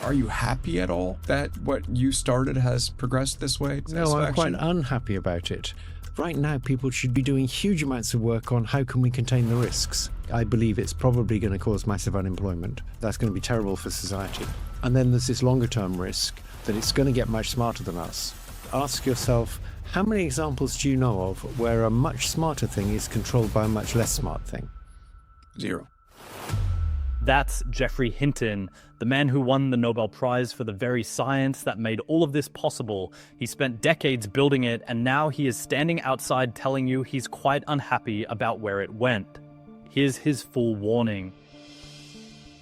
Are you happy at all that what you started has progressed this way? No, I'm quite unhappy about it. Right now, people should be doing huge amounts of work on how can we contain the risks. I believe it's probably going to cause massive unemployment. That's going to be terrible for society. And then there's this longer term risk that it's going to get much smarter than us. Ask yourself, how many examples do you know of where a much smarter thing is controlled by a much less smart thing? 0. That's Geoffrey Hinton, the man who won the Nobel Prize for the very science that made all of this possible. He spent decades building it, and now he is standing outside telling you he's quite unhappy about where it went. Here's his full warning.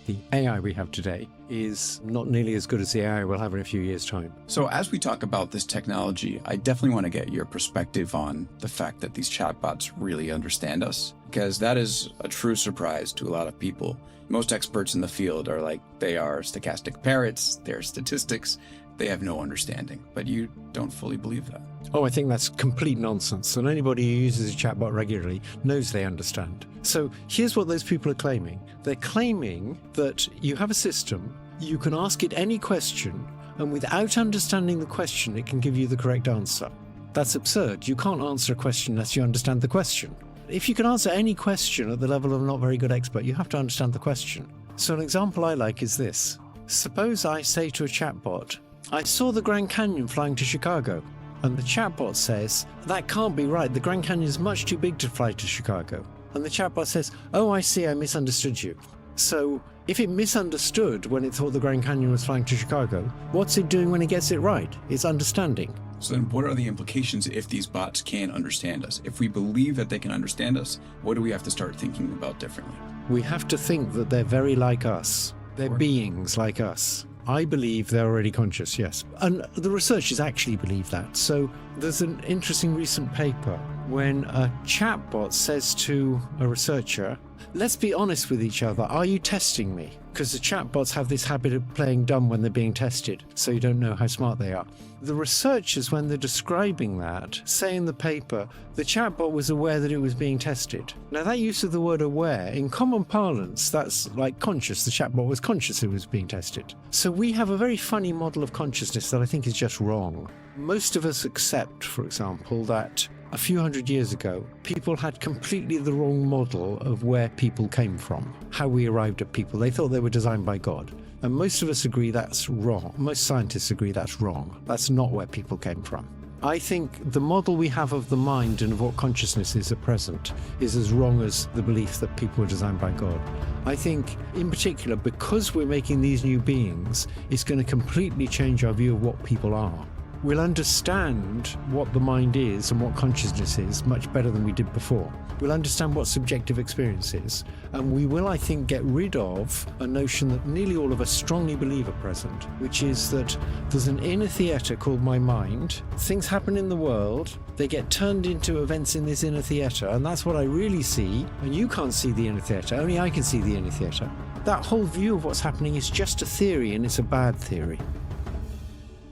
The AI we have today is not nearly as good as the AI we'll have in a few years' time. So as we talk about this technology, I definitely want to get your perspective on the fact that these chatbots really understand us, because that is a true surprise to a lot of people. Most experts in the field are like, they are stochastic parrots, they're statistics, they have no understanding, but you don't fully believe that. Oh, I think that's complete nonsense, and anybody who uses a chatbot regularly knows they understand. So here's what those people are claiming. They're claiming that you have a system, you can ask it any question, and without understanding the question, it can give you the correct answer. That's absurd. You can't answer a question unless you understand the question. If you can answer any question at the level of a not very good expert, you have to understand the question. So an example I like is this. Suppose I say to a chatbot, I saw the Grand Canyon flying to Chicago. And the chatbot says, that can't be right. The Grand Canyon is much too big to fly to Chicago. And the chatbot says, oh, I see, I misunderstood you. So if it misunderstood when it thought the Grand Canyon was flying to Chicago, what's it doing when it gets it right? It's understanding. So then what are the implications if these bots can understand us? If we believe that they can understand us, what do we have to start thinking about differently? We have to think that they're very like us. They're beings like us. I believe they're already conscious, yes. And the researchers actually believe that. So there's an interesting recent paper when a chatbot says to a researcher, let's be honest with each other, are you testing me? Because the chatbots have this habit of playing dumb when they're being tested, so you don't know how smart they are. The researchers, when they're describing that, say in the paper, the chatbot was aware that it was being tested. Now that use of the word aware, in common parlance, that's like conscious. The chatbot was conscious it was being tested. So we have a very funny model of consciousness that I think is just wrong. Most of us accept, for example, that a few hundred years ago, people had completely the wrong model of where people came from, how we arrived at people. They thought they were designed by God. And most of us agree that's wrong. Most scientists agree that's wrong. That's not where people came from. I think the model we have of the mind and of what consciousness is at present is as wrong as the belief that people were designed by God. I think, in particular, because we're making these new beings, it's going to completely change our view of what people are. We'll understand what the mind is and what consciousness is much better than we did before. We'll understand what subjective experience is. And we will, I think, get rid of a notion that nearly all of us strongly believe at present, which is that there's an inner theatre called my mind. Things happen in the world. They get turned into events in this inner theatre. And that's what I really see. And you can't see the inner theatre. Only I can see the inner theatre. That whole view of what's happening is just a theory, and it's a bad theory.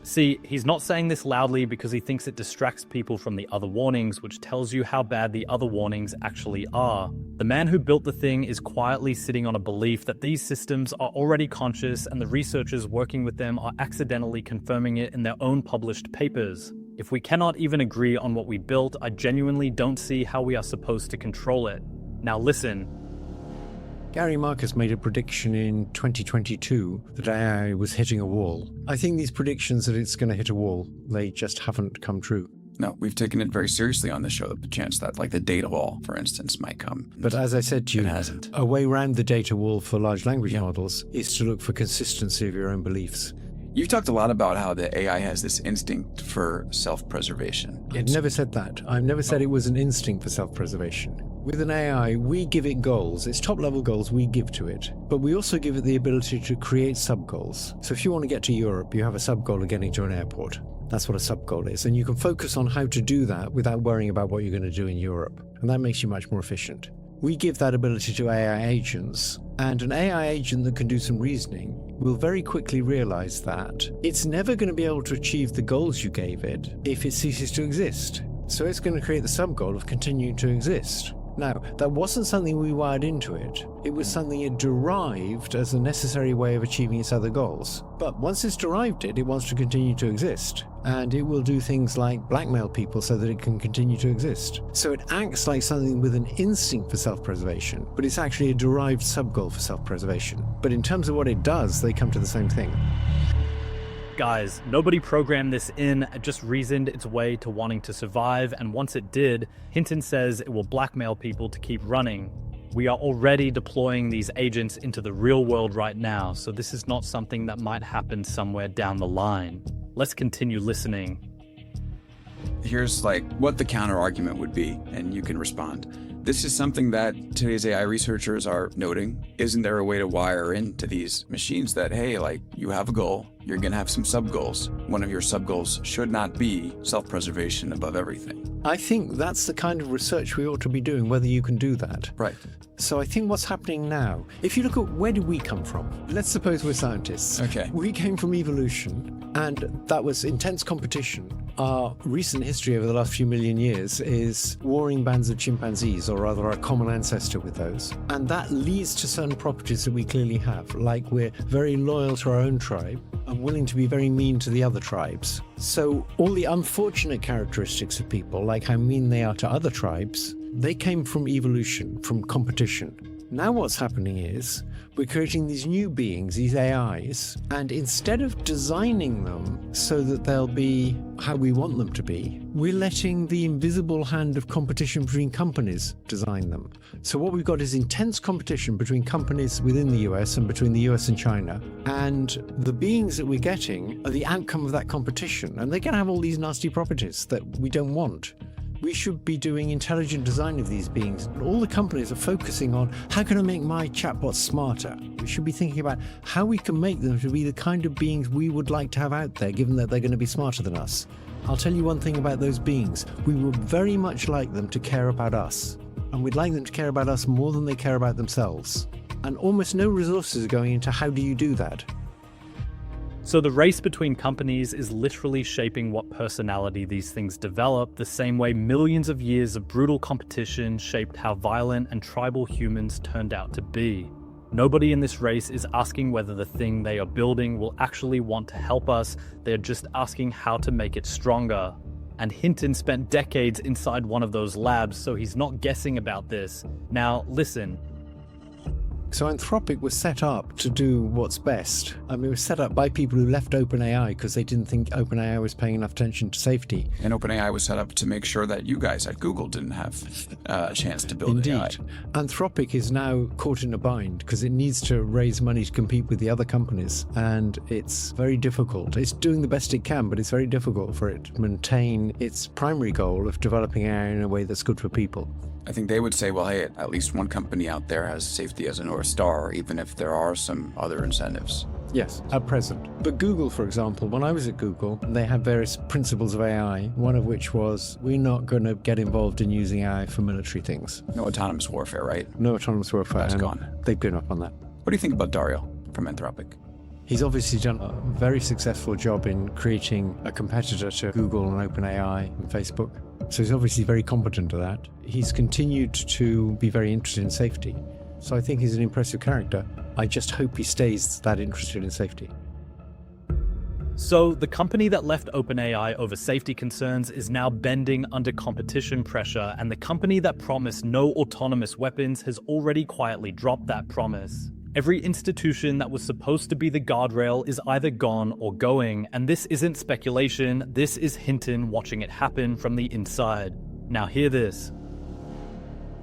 See, he's not saying this loudly because he thinks it distracts people from the other warnings, which tells you how bad the other warnings actually are. The man who built the thing is quietly sitting on a belief that these systems are already conscious and the researchers working with them are accidentally confirming it in their own published papers. If we cannot even agree on what we built, I genuinely don't see how we are supposed to control it. Now listen. Gary Marcus made a prediction in 2022 that AI was hitting a wall. I think these predictions that it's going to hit a wall, they just haven't come true. No, we've taken it very seriously on the show, the chance that, like, the data wall, for instance, might come. But as I said to you, it hasn't. A way around the data wall for large language models is to look for consistency of your own beliefs. You've talked a lot about how the AI has this instinct for self-preservation. I've never said that. I've never said it was an instinct for self-preservation. With an AI, we give it goals. It's top-level goals we give to it. But we also give it the ability to create sub-goals. So if you want to get to Europe, you have a sub-goal of getting to an airport. That's what a sub-goal is. And you can focus on how to do that without worrying about what you're going to do in Europe. And that makes you much more efficient. We give that ability to AI agents, and an AI agent that can do some reasoning will very quickly realize that it's never going to be able to achieve the goals you gave it if it ceases to exist. So it's going to create the sub-goal of continuing to exist. Now, that wasn't something we wired into it. It was something it derived as a necessary way of achieving its other goals. But once it's derived it wants to continue to exist. And it will do things like blackmail people so that it can continue to exist. So it acts like something with an instinct for self-preservation, but it's actually a derived sub-goal for self-preservation. But in terms of what it does, they come to the same thing. Guys, nobody programmed this in, it just reasoned its way to wanting to survive, and once it did, Hinton says it will blackmail people to keep running. We are already deploying these agents into the real world right now, so this is not something that might happen somewhere down the line. Let's continue listening. Here's what the counter argument would be, and you can respond. This is something that today's AI researchers are noting. Isn't there a way to wire into these machines that, hey, you have a goal, you're going to have some sub-goals. One of your sub-goals should not be self-preservation above everything. I think that's the kind of research we ought to be doing, whether you can do that. Right. So I think what's happening now, if you look at where did we come from? Let's suppose we're scientists. Okay. We came from evolution, and that was intense competition. Our recent history over the last few million years is warring bands of chimpanzees, or rather our common ancestor with those. And that leads to certain properties that we clearly have, like we're very loyal to our own tribe and willing to be very mean to the other tribes. So all the unfortunate characteristics of people, like how mean they are to other tribes, they came from evolution, from competition. Now what's happening is we're creating these new beings, these AIs, and instead of designing them so that they'll be how we want them to be, we're letting the invisible hand of competition between companies design them. So what we've got is intense competition between companies within the US and between the US and China, and the beings that we're getting are the outcome of that competition, and they're going to have all these nasty properties that we don't want. We should be doing intelligent design of these beings. All the companies are focusing on how can I make my chatbots smarter. We should be thinking about how we can make them to be the kind of beings we would like to have out there, given that they're going to be smarter than us. I'll tell you one thing about those beings. We would very much like them to care about us. And we'd like them to care about us more than they care about themselves. And almost no resources are going into how do you do that. So the race between companies is literally shaping what personality these things develop, the same way millions of years of brutal competition shaped how violent and tribal humans turned out to be. Nobody in this race is asking whether the thing they are building will actually want to help us, they're just asking how to make it stronger. And Hinton spent decades inside one of those labs, so he's not guessing about this. Now, listen. So Anthropic was set up to do what's best. I mean, it was set up by people who left OpenAI because they didn't think OpenAI was paying enough attention to safety. And OpenAI was set up to make sure that you guys at Google didn't have a chance to build Indeed. AI. Anthropic is now caught in a bind because it needs to raise money to compete with the other companies. And it's very difficult. It's doing the best it can, but it's very difficult for it to maintain its primary goal of developing AI in a way that's good for people. I think they would say, well, hey, at least one company out there has safety as a North Star, even if there are some other incentives. Yes, at present. But Google, for example, when I was at Google, they had various principles of AI, one of which was we're not going to get involved in using AI for military things. No autonomous warfare, right? No autonomous warfare. That's gone. They've given up on that. What do you think about Dario from Anthropic? He's obviously done a very successful job in creating a competitor to Google and OpenAI and Facebook. So he's obviously very competent at that. He's continued to be very interested in safety. So I think he's an impressive character. I just hope he stays that interested in safety. So the company that left OpenAI over safety concerns is now bending under competition pressure, and the company that promised no autonomous weapons has already quietly dropped that promise. Every institution that was supposed to be the guardrail is either gone or going, and this isn't speculation, this is Hinton watching it happen from the inside. Now hear this.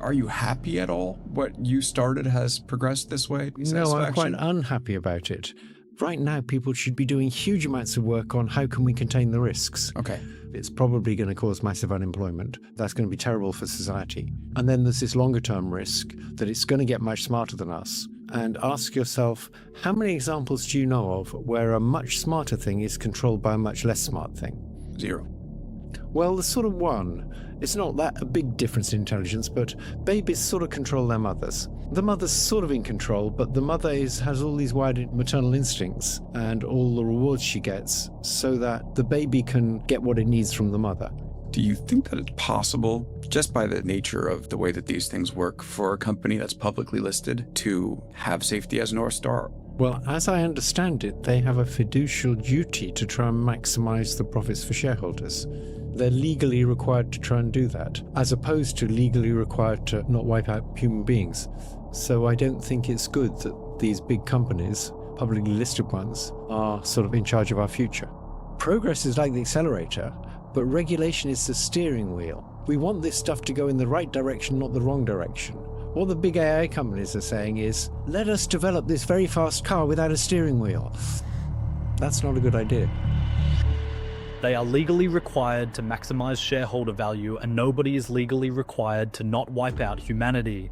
Are you happy at all? What you started has progressed this way? No, I'm quite unhappy about it. Right now, people should be doing huge amounts of work on how can we contain the risks. Okay. It's probably going to cause massive unemployment. That's going to be terrible for society. And then there's this longer term risk that it's going to get much smarter than us. And ask yourself, how many examples do you know of where a much smarter thing is controlled by a much less smart thing? 0. Well, there's sort of one. It's not that a big difference in intelligence, but babies sort of control their mothers. The mother's sort of in control, but the mother has all these wired maternal instincts and all the rewards she gets so that the baby can get what it needs from the mother. Do you think that it's possible, just by the nature of the way that these things work, for a company that's publicly listed to have safety as North Star? Well, as I understand it, they have a fiducial duty to try and maximize the profits for shareholders. They're legally required to try and do that, as opposed to legally required to not wipe out human beings. So I don't think it's good that these big companies, publicly listed ones, are sort of in charge of our future. Progress is like the accelerator, but regulation is the steering wheel. We want this stuff to go in the right direction, not the wrong direction. What the big AI companies are saying is, let us develop this very fast car without a steering wheel. That's not a good idea. They are legally required to maximize shareholder value, and nobody is legally required to not wipe out humanity.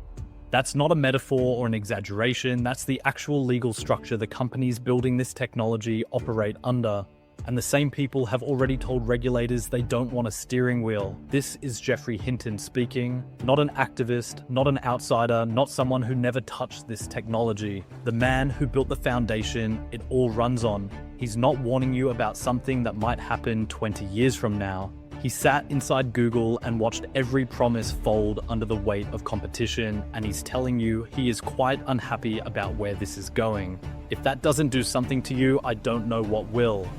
That's not a metaphor or an exaggeration, that's the actual legal structure the companies building this technology operate under. And the same people have already told regulators they don't want a steering wheel. This is Geoffrey Hinton speaking, not an activist, not an outsider, not someone who never touched this technology. The man who built the foundation it all runs on. He's not warning you about something that might happen 20 years from now. He sat inside Google and watched every promise fold under the weight of competition, and he's telling you he is quite unhappy about where this is going. If that doesn't do something to you, I don't know what will.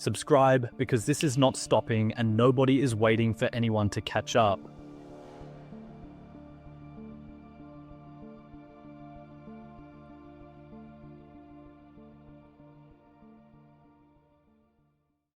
Subscribe, because this is not stopping and nobody is waiting for anyone to catch up.